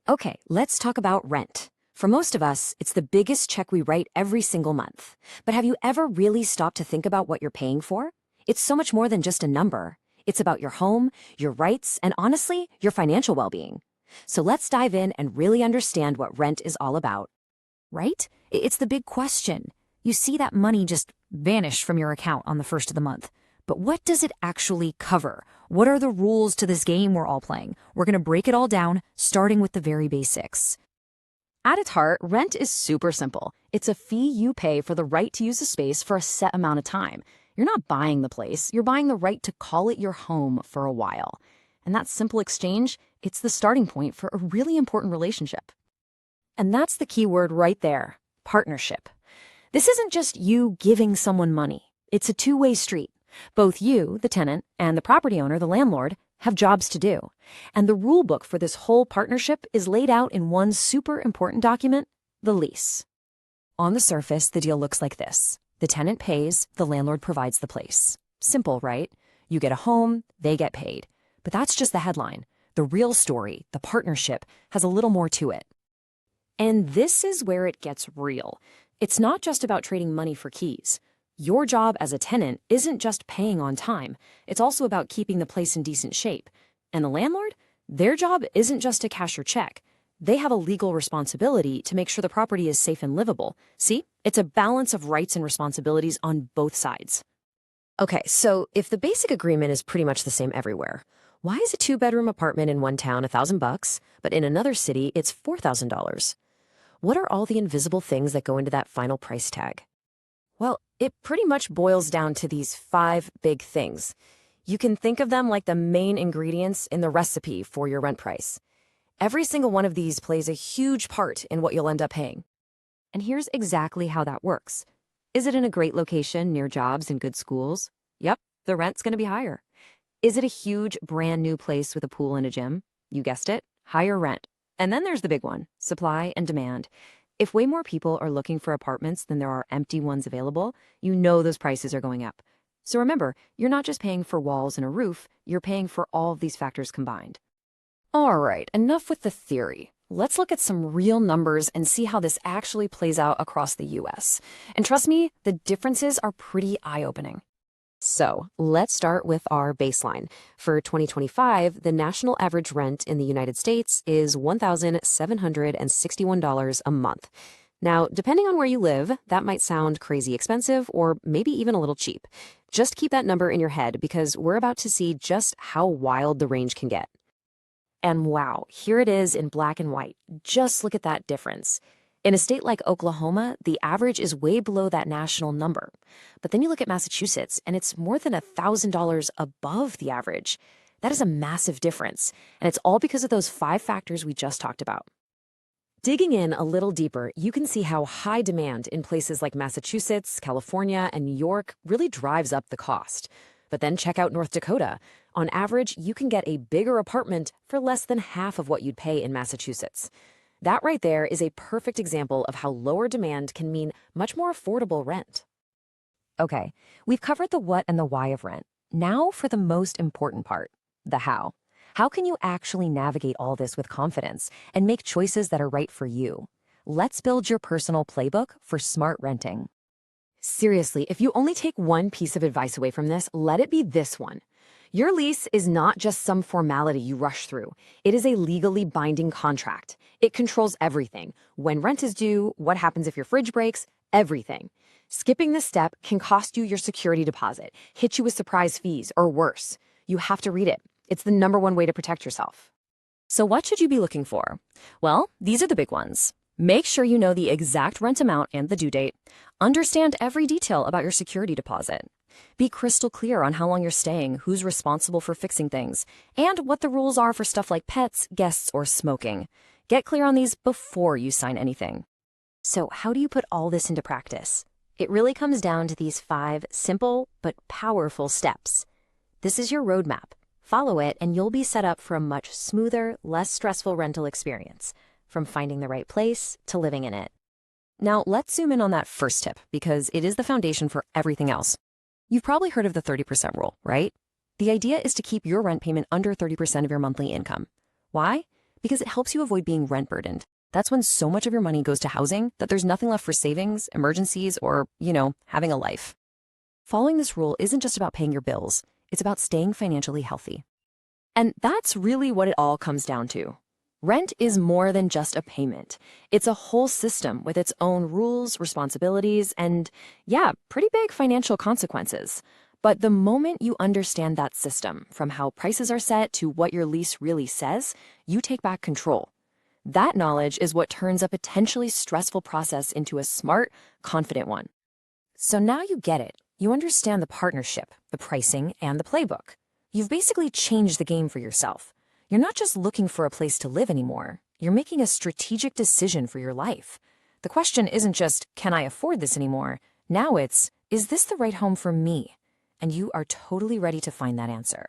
Okay, let's talk about rent. For most of us, it's the biggest check we write every single month. But have you ever really stopped to think about what you're paying for? It's so much more than just a number. It's about your home, your rights, and honestly, your financial well-being. So let's dive in and really understand what rent is all about. Right? It's the big question. You see that money just vanish from your account on the first of the month. But what does it actually cover? What are the rules to this game we're all playing? We're going to break it all down, starting with the very basics. At its heart, rent is super simple. It's a fee you pay for the right to use a space for a set amount of time. You're not buying the place, you're buying the right to call it your home for a while. And that simple exchange, it's the starting point for a really important relationship. And that's the key word right there, partnership. This isn't just you giving someone money. It's a two-way street. Both you, the tenant, and the property owner, the landlord, have jobs to do. And the rule book for this whole partnership is laid out in one super important document, the lease. On the surface, the deal looks like this. The tenant pays, the landlord provides the place. Simple, right? You get a home, they get paid. But that's just the headline. The real story, the partnership, has a little more to it. And this is where it gets real. It's not just about trading money for keys. Your job as a tenant isn't just paying on time. It's also about keeping the place in decent shape. And the landlord? Their job isn't just to cash your check. They have a legal responsibility to make sure the property is safe and livable. See? It's a balance of rights and responsibilities on both sides. Okay, so if the basic agreement is pretty much the same everywhere, why is a two-bedroom apartment in one town $1,000, but in another city it's $4,000? What are all the invisible things that go into that final price tag? Well, it pretty much boils down to these 5 big things. You can think of them like the main ingredients in the recipe for your rent price. Every single one of these plays a huge part in what you'll end up paying. And here's exactly how that works. Is it in a great location near jobs and good schools? Yep, the rent's going to be higher. Is it a huge, brand new place with a pool and a gym? You guessed it, higher rent. And then there's the big one, supply and demand. If way more people are looking for apartments than there are empty ones available, you know those prices are going up. So remember, you're not just paying for walls and a roof, you're paying for all of these factors combined. All right, enough with the theory. Let's look at some real numbers and see how this actually plays out across the US. And trust me, the differences are pretty eye-opening. So let's start with our baseline. For 2025, the national average rent in the United States is $1,761 a month. Now, depending on where you live, that might sound crazy expensive or maybe even a little cheap. Just keep that number in your head because we're about to see just how wild the range can get. And wow, here it is in black and white. Just look at that difference. In a state like Oklahoma, the average is way below that national number. But then you look at Massachusetts, and it's more than $1,000 above the average. That is a massive difference, and it's all because of those 5 factors we just talked about. Digging in a little deeper, you can see how high demand in places like Massachusetts, California, and New York really drives up the cost. But then check out North Dakota. On average, you can get a bigger apartment for less than half of what you'd pay in Massachusetts. That right there is a perfect example of how lower demand can mean much more affordable rent. Okay, we've covered the what and the why of rent. Now for the most important part, the how. How can you actually navigate all this with confidence and make choices that are right for you? Let's build your personal playbook for smart renting. Seriously, if you only take one piece of advice away from this, let it be this one. Your lease is not just some formality you rush through. It is a legally binding contract. It controls everything. When rent is due, what happens if your fridge breaks, everything. Skipping this step can cost you your security deposit, hit you with surprise fees, or worse. You have to read it. It's the #1 way to protect yourself. So what should you be looking for? Well, these are the big ones. Make sure you know the exact rent amount and the due date. Understand every detail about your security deposit. Be crystal clear on how long you're staying, who's responsible for fixing things, and what the rules are for stuff like pets, guests, or smoking. Get clear on these before you sign anything. So how do you put all this into practice? It really comes down to these 5 simple but powerful steps. This is your roadmap. Follow it and you'll be set up for a much smoother, less stressful rental experience, from finding the right place to living in it. Now let's zoom in on that first tip because it is the foundation for everything else. You've probably heard of the 30% rule, right? The idea is to keep your rent payment under 30% of your monthly income. Why? Because it helps you avoid being rent burdened. That's when so much of your money goes to housing that there's nothing left for savings, emergencies, or, having a life. Following this rule isn't just about paying your bills, it's about staying financially healthy. And that's really what it all comes down to. Rent is more than just a payment. It's a whole system with its own rules, responsibilities, and, pretty big financial consequences. But the moment you understand that system, from how prices are set to what your lease really says, you take back control. That knowledge is what turns a potentially stressful process into a smart, confident one. So now you get it. You understand the partnership, the pricing, and the playbook. You've basically changed the game for yourself. You're not just looking for a place to live anymore. You're making a strategic decision for your life. The question isn't just, can I afford this anymore? Now it's, is this the right home for me? And you are totally ready to find that answer.